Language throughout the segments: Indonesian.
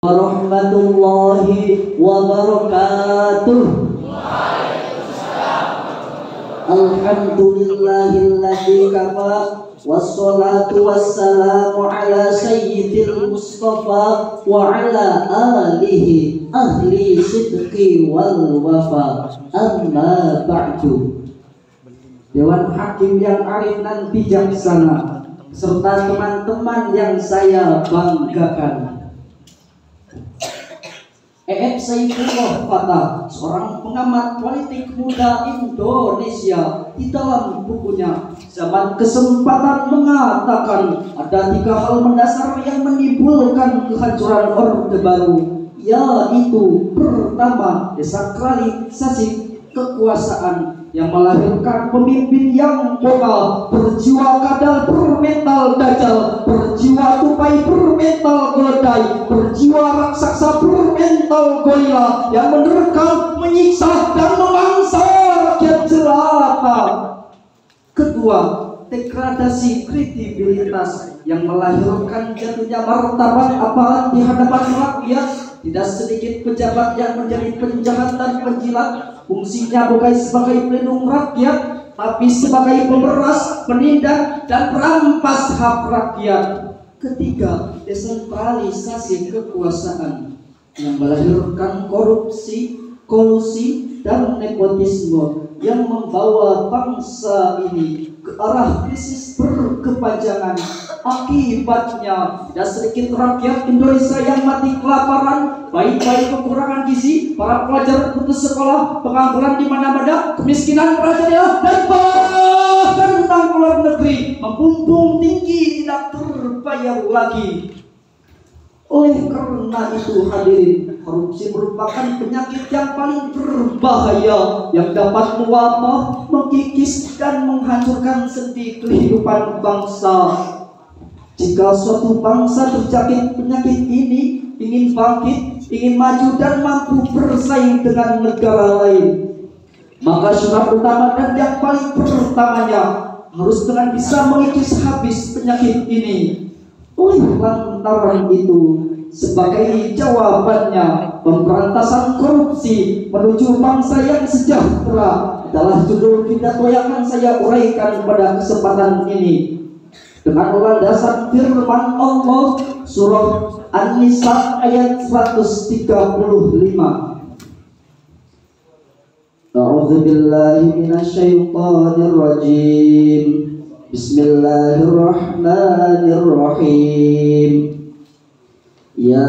warahmatullahi wabarakatuh. Alhamdulillahilladzi kafa wassalatu wassalamu ala sayyidil mustafa wa ala alihi ahli sidqi wal wafa. Amma ba'du. Dewan Hakim yang arif dan bijaksana serta teman-teman yang saya banggakan, Saifullah Fatah, seorang pengamat politik muda Indonesia, di dalam bukunya Zaman Kesempatan mengatakan ada 3 hal mendasar yang menimbulkan kehancuran Orde Baru, yaitu pertama, desakralisasi kekuasaan yang melahirkan pemimpin yang vokal, berjiwa kadal, bermental dajjal, berjiwa tupai, bermental keledai, berjiwa raksasa, bermental gorila, yang menerkam, menyiksa dan memangsa rakyat jelata. Kedua, degradasi kredibilitas yang melahirkan jatuhnya martabat aparat di hadapan rakyat. Tidak sedikit pejabat yang menjadi penjahat dan penjilat, fungsinya bukan sebagai pelindung rakyat, tapi sebagai pemeras, penindak, dan perampas hak rakyat. Ketiga, desentralisasi kekuasaan yang melahirkan korupsi, kolusi, dan nepotisme yang membawa bangsa ini ke arah krisis berkepanjangan. Akibatnya tidak sedikit rakyat Indonesia yang mati kelaparan, bayi-bayi kekurangan gizi, para pelajar putus sekolah, pengangguran di mana-mana, kemiskinan merajalela, dan bahkan tentang luar negeri membumbung tinggi, tidak terbayar lagi. Oleh karena itu hadirin, korupsi merupakan penyakit yang paling berbahaya yang dapat mewabah, mengkikis, dan menghancurkan sendi kehidupan bangsa. Jika suatu bangsa terjangkit penyakit ini, ingin bangkit, ingin maju dan mampu bersaing dengan negara lain, maka syarat utama dan yang paling pertamanya harus dengan bisa mengikis habis penyakit ini. Oleh lantaran itu, sebagai jawabannya, pemberantasan korupsi menuju bangsa yang sejahtera adalah judul pidato yang akan saya uraikan pada kesempatan ini. Dengan landasan firman Allah surah An-Nisa ayat 135. A'udzu billahi minasyaitonir rajim. Bismillahirrahmanirrahim. Ya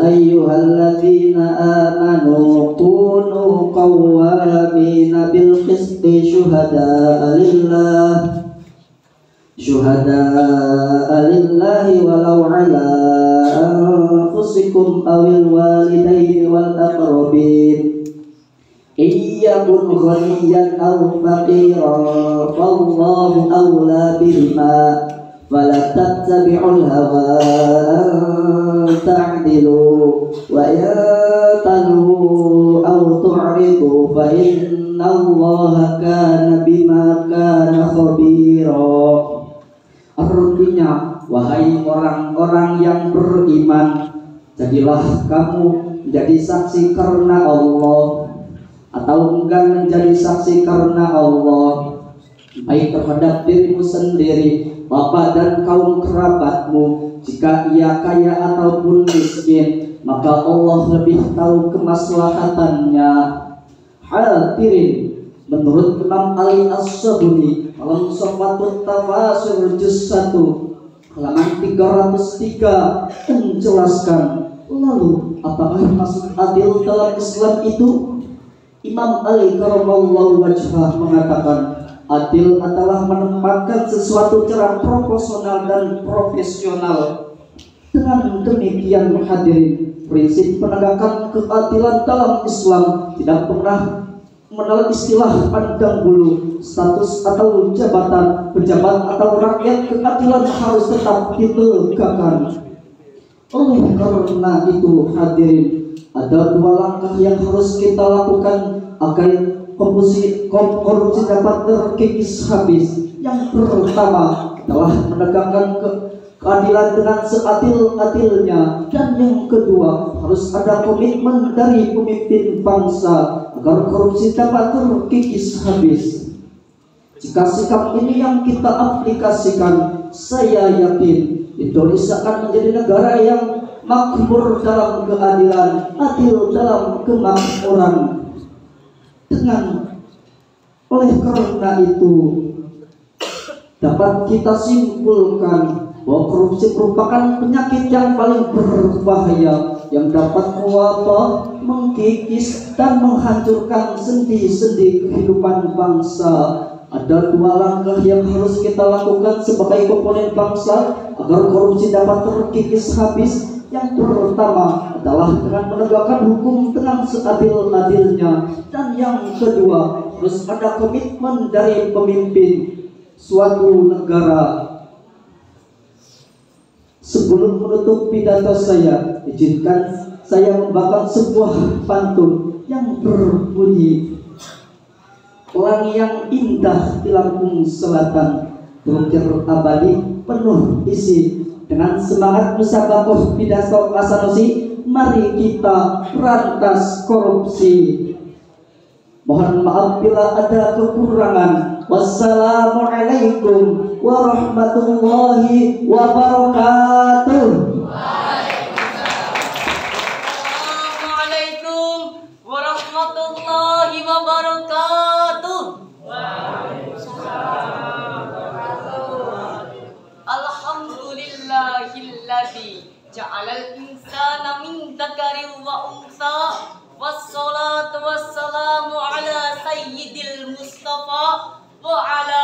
ayyuhalladzina amanu kunu qawwamina bil qisti syuhada'a lillahi walau ala anfusikum awil walidaini wal aqrabin iyakun ghaniyan aw faqiran fallahu awla bihima fala tattabi'ul hawa an ta'dilu wa yantalu aw tu'ridu fa innallaha kana bima kana khabira. Artinya, wahai orang-orang yang beriman, jadilah kamu menjadi saksi karena Allah atau enggan menjadi saksi karena Allah, baik terhadap dirimu sendiri, bapak dan kaum kerabatmu. Jika ia kaya ataupun miskin, maka Allah lebih tahu kemaslahatannya. Hadirin, menurut Imam Ali As-Sabuni dalam Sofatut Tafasir Juz 1 halaman 303 menjelaskan, lalu apakah maksud adil dalam Islam itu? Imam Ali karamallahu wajhah mengatakan, adil adalah menempatkan sesuatu secara proporsional dan profesional. Dengan demikian hadirin, prinsip penegakan keadilan dalam Islam tidak pernah mengenal istilah pandang bulu, status atau jabatan, pejabat atau rakyat. Keadilan harus tetap ditegakkan. Oleh karena itu hadirin, ada 2 langkah yang harus kita lakukan agar korupsi dapat terkikis habis. Yang pertama adalah menegakkan keadilan dengan seadil-adilnya, dan yang kedua harus ada komitmen dari pemimpin bangsa agar korupsi dapat terkikis habis. Jika sikap ini yang kita aplikasikan, saya yakin Indonesia akan menjadi negara yang makmur dalam keadilan, adil dalam kemakmuran. Oleh karena itu, dapat kita simpulkan bahwa korupsi merupakan penyakit yang paling berbahaya yang dapat mewabah, mengkikis, dan menghancurkan sendi-sendi kehidupan bangsa. Ada dua langkah yang harus kita lakukan sebagai komponen bangsa agar korupsi dapat terkikis habis. Yang pertama adalah dengan menegakkan hukum dengan seadil-adilnya, dan yang kedua harus ada komitmen dari pemimpin suatu negara. Sebelum menutup pidato saya, izinkan saya membawakan sebuah pantun yang berbunyi: pelangi yang indah di Lampung Selatan, terukir abadi penuh isi. Dengan semangat musyawarah pidato Pak Sanusi, mari kita berantas korupsi. Mohon maaf bila ada kekurangan. Wassalamualaikum warahmatullahi wabarakatuh. Assalamualaikum warahmatullahi wabarakatuh. Alhamdulillahilladzi ja'alal insana min dzakarin wa untha. Wassalatu wassalamu ala sayyidil Mustafa wa ala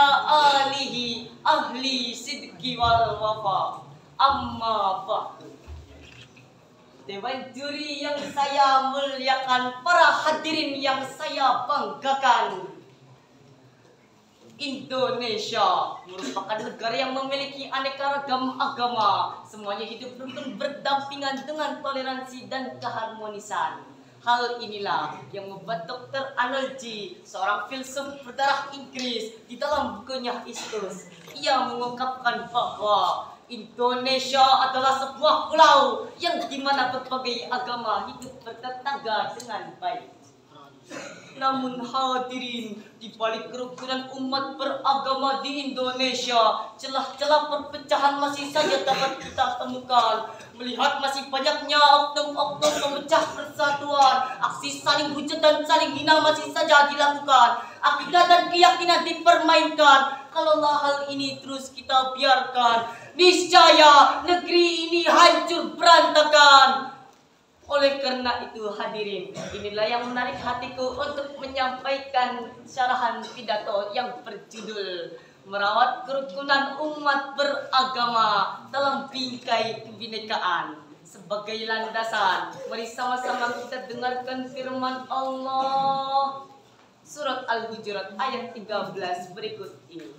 alihi ahli sidqi wal wafa. Amma ba'du. Dewan juri yang saya muliakan, para hadirin yang saya banggakan, Indonesia merupakan negara yang memiliki aneka ragam agama. Semuanya hidup rukun berdampingan dengan toleransi dan keharmonisan. Hal inilah yang membuat Dr. Arnold G., seorang filsuf berdarah Inggris, di dalam bukunya Istus, ia mengungkapkan bahwa Indonesia adalah sebuah pulau yang dimana berbagai agama hidup bertetangga dengan baik. Namun hadirin, di balik kerukunan umat beragama di Indonesia, celah-celah perpecahan masih saja dapat kita temukan. Melihat masih banyaknya oknum-oknum memecah persatuan, aksi saling hujat dan saling hina masih saja dilakukan, akidah dan keyakinan dipermainkan. Kalaulah hal ini terus kita biarkan, niscaya negeri ini hancur berantakan. Oleh karena itu hadirin, inilah yang menarik hatiku untuk menyampaikan syarahan pidato yang berjudul Merawat Kerukunan Umat Beragama dalam Bingkai Kebinekaan. Sebagai landasan, mari sama-sama kita dengarkan firman Allah, Surat Al-Hujurat ayat 13 berikut ini.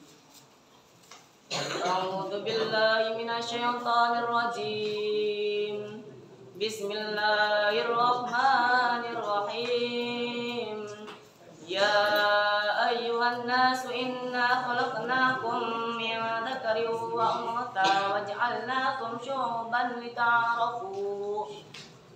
A'udzu billahi minasyaitonir rajim. Bismillahirrahmanirrahim. Ya ayyuhan nasu inna khalaqnakum min dzakarin wa untha waj'alnakum syu'uban lita'arafu.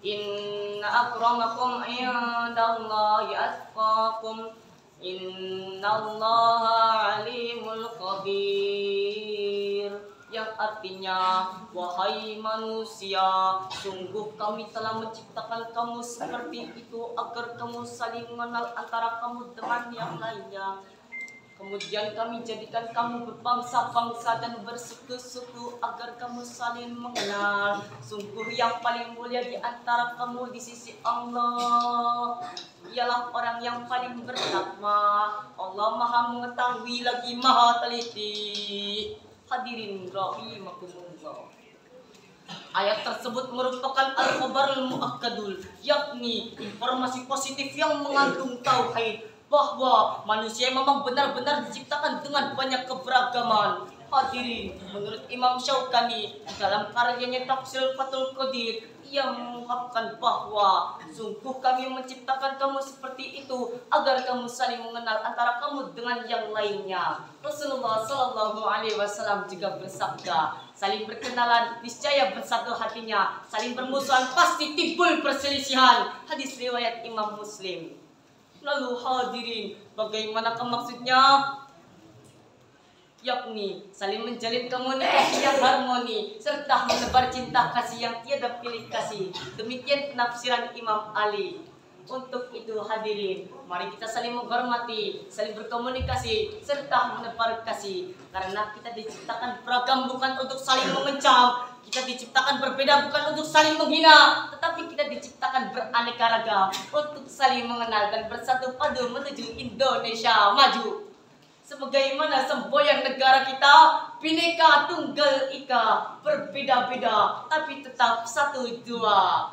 Inna akramakum 'indallahi atqakum. Innallaha 'alimul khabir. Yang artinya, wahai manusia, sungguh kami telah menciptakan kamu seperti itu agar kamu saling mengenal antara kamu dengan yang lainnya. Kemudian kami jadikan kamu berbangsa-bangsa dan bersuku-suku agar kamu saling mengenal. Sungguh yang paling mulia di antara kamu di sisi Allah ialah orang yang paling bertakwa. Allah Maha mengetahui lagi Maha teliti. Hadirin rahimakumullah. Ayat tersebut merupakan al-khabarul muakkadul, yakni informasi positif yang mengandung tauhid bahwa manusia memang benar-benar diciptakan dengan banyak keberagaman. Hadirin, menurut Imam Syaukani dalam karyanya Tafsir Fathul Qadir, ia mengungkapkan bahwa sungguh kami menciptakan kamu seperti itu agar kamu saling mengenal antara kamu dengan yang lainnya. Rasulullah Shallallahu Alaihi Wasallam juga bersabda, saling berkenalan niscaya bersatu hatinya, saling bermusuhan pasti timbul perselisihan. Hadis riwayat Imam Muslim. Lalu hadirin, bagaimanakah maksudnya? Yakni saling menjalin komunikasi yang harmoni serta menebar cinta kasih yang tiada pilih kasih. Demikian penafsiran Imam Ali. Untuk itu hadirin, mari kita saling menghormati, saling berkomunikasi serta menebar kasih. Karena kita diciptakan beragam bukan untuk saling memecah. Kita diciptakan berbeda bukan untuk saling menghina, tetapi kita diciptakan beraneka ragam untuk saling mengenal dan bersatu padu menuju Indonesia maju. Sebagaimana semboyan negara kita, Bhinneka Tunggal Ika, berbeda-beda tapi tetap satu dua.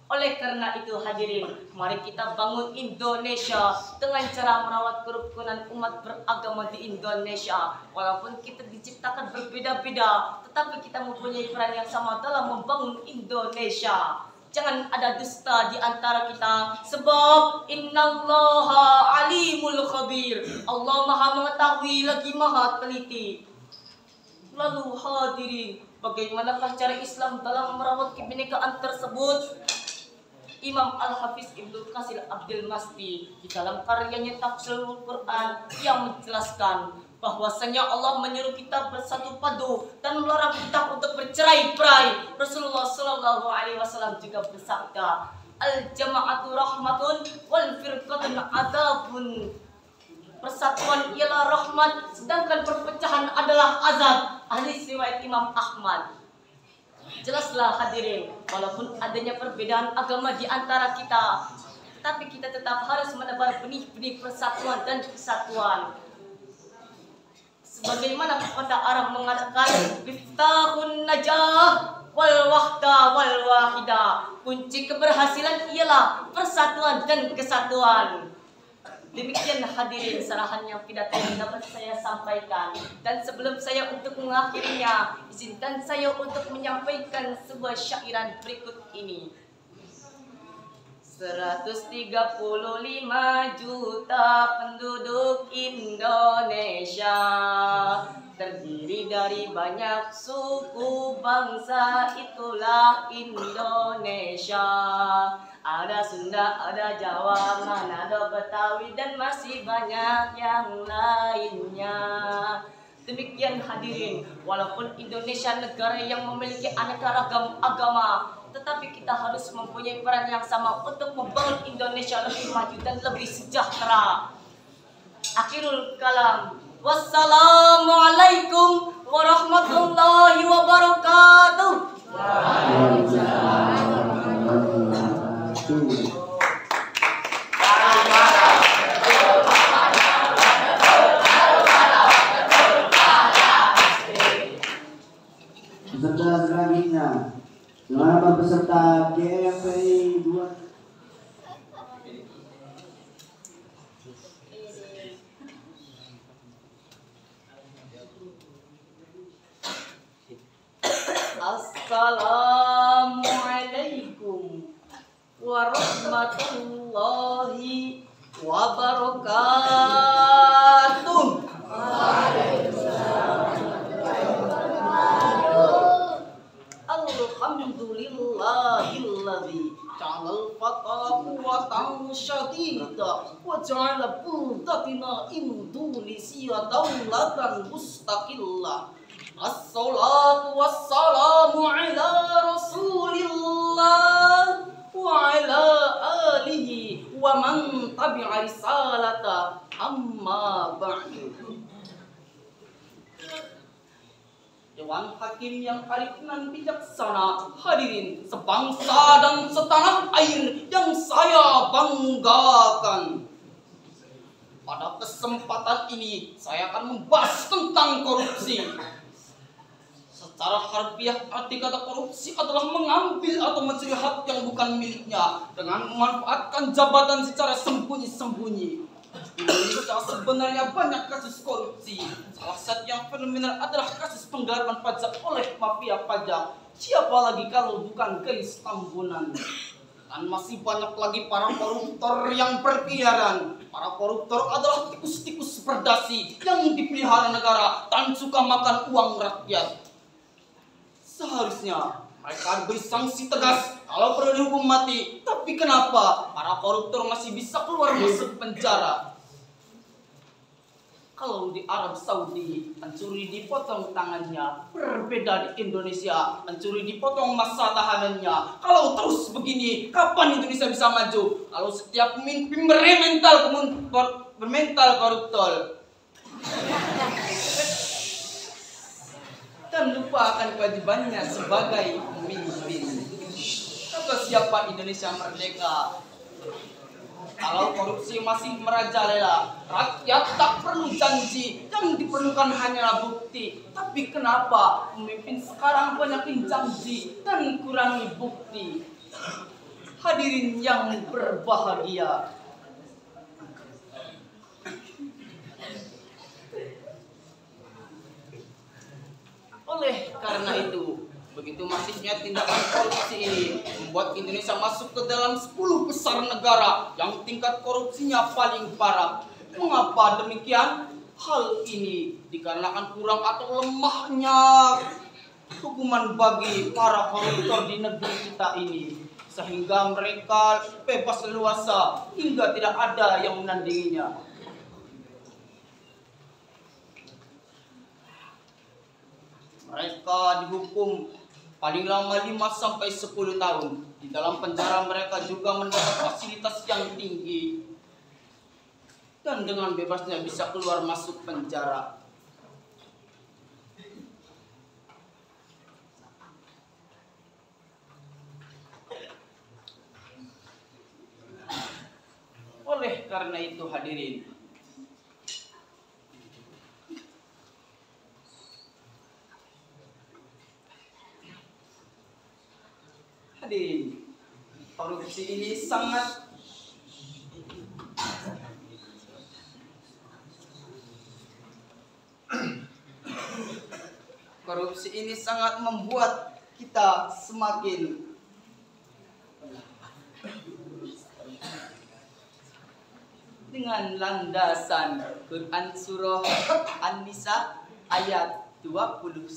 Oleh karena itu hadirin, mari kita bangun Indonesia dengan cara merawat kerukunan umat beragama di Indonesia. Walaupun kita diciptakan berbeda-beda, tetapi kita mempunyai peran yang sama dalam membangun Indonesia. Jangan ada dusta di antara kita, sebab innallaha alimul khabir. Allah maha mengetahui lagi maha teliti. Lalu hadirin, bagaimanakah cara Islam dalam merawat kebinekaan tersebut? Imam Al-Hafiz Ibnu Katsir Abdul Masdi di dalam karyanya Tafsirul Quran yang menjelaskan bahwasanya Allah menyuruh kita bersatu padu dan melarang kita untuk bercerai-berai. Rasulullah Shallallahu Alaihi Wasallam juga bersabda, al-jama'atu rahmatun wal firqatun adabun. Persatuan ialah rahmat, sedangkan perpecahan adalah azab. Hadis riwayat Imam Ahmad. Jelaslah hadirin, walaupun adanya perbedaan agama di antara kita, tapi kita tetap harus menebar benih-benih persatuan dan kesatuan. Sebagaimana pepatah Arab mengatakan, miftahun najah wal wahda wal wahida. Kunci keberhasilan ialah persatuan dan kesatuan. Demikian hadirin sarahan yang pidato yang dapat saya sampaikan. Dan sebelum saya untuk mengakhirinya, izinkan saya untuk menyampaikan sebuah syairan berikut ini. 135 juta penduduk Indonesia, terdiri dari banyak suku bangsa, itulah Indonesia. Ada Sunda, ada Jawa, Manado, Betawi, dan masih banyak yang lainnya. Demikian hadirin, walaupun Indonesia negara yang memiliki aneka ragam agama, tetapi kita harus mempunyai peran yang sama untuk membangun Indonesia lebih maju dan lebih sejahtera. Akhirul kalam. Wassalamualaikum warahmatullahi wabarakatuh. Peserta selanjutnya, selamat peserta GFI 2. Assalamualaikum warahmatullahi wabarakatuh. Alhamdulillahilladzi ja'alal fata quwwatan syadida wa ja'ala budatina Indonesia daulatan mustaqillah. Assalatu wassalamu ala Rasulillah wa ala alihi wa man tabi'a risalata, amma ba'du. Dewan Hakim yang arif dan bijaksana, hadirin sebangsa dan setanah air yang saya banggakan. Pada kesempatan ini saya akan membahas tentang korupsi. Secara harfiah arti kata korupsi adalah mengambil atau mencuri hak yang bukan miliknya dengan memanfaatkan jabatan secara sembunyi-sembunyi. Indonesia sebenarnya banyak kasus korupsi. Salah satu yang fenomenal adalah kasus penggelapan pajak oleh mafia pajak. Siapa lagi kalau bukan Gayus Tambunan? Dan masih banyak lagi para koruptor yang berkeliaran. Para koruptor adalah tikus-tikus berdasi yang dipelihara negara dan suka makan uang rakyat. Seharusnya mereka diberi sanksi tegas kalau perlu dihukum mati. Tapi kenapa para koruptor masih bisa keluar masuk penjara? Kalau di Arab Saudi pencuri dipotong tangannya, berbeda di Indonesia pencuri dipotong masa tahanannya. Kalau terus begini, kapan Indonesia bisa maju? Kalau setiap pemimpin bermental koruptor dan lupakan kewajibannya sebagai pemimpin. Kata siapa Indonesia merdeka? Kalau korupsi masih merajalela, rakyat tak perlu janji, yang diperlukan hanyalah bukti. Tapi kenapa pemimpin sekarang banyakin janji dan kurangi bukti? Hadirin yang berbahagia, oleh karena itu, begitu masifnya tindakan korupsi ini membuat Indonesia masuk ke dalam 10 besar negara yang tingkat korupsinya paling parah. Mengapa demikian? Hal ini dikarenakan kurang atau lemahnya hukuman bagi para koruptor di negeri kita ini, sehingga mereka bebas leluasa hingga tidak ada yang menandinginya. Mereka dihukum paling lama 5-10 tahun. Di dalam penjara mereka juga mendapat fasilitas yang tinggi. Dan dengan bebasnya bisa keluar masuk penjara. Oleh karena itu hadirin, korupsi ini sangat membuat kita semakin dengan landasan Quran surah An-Nisa ayat 29.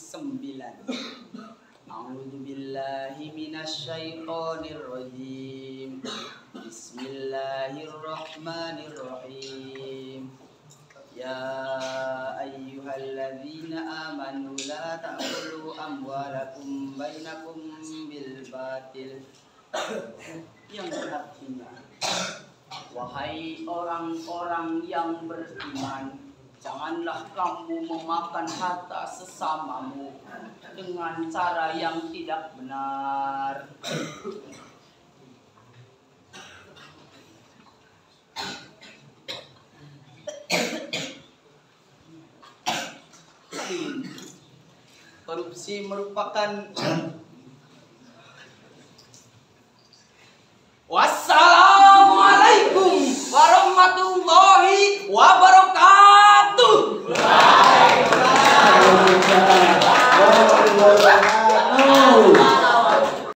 A'udzubillahi minasyaitonirrajim. Bismillahirrahmanirrahim. Ya ayyuhalladzina amanu la ta'kulu amwalakum bainakum bil batil. Yang artinya, wahai orang-orang yang beriman, janganlah kamu memakan harta sesamamu dengan cara yang tidak benar. Korupsi merupakan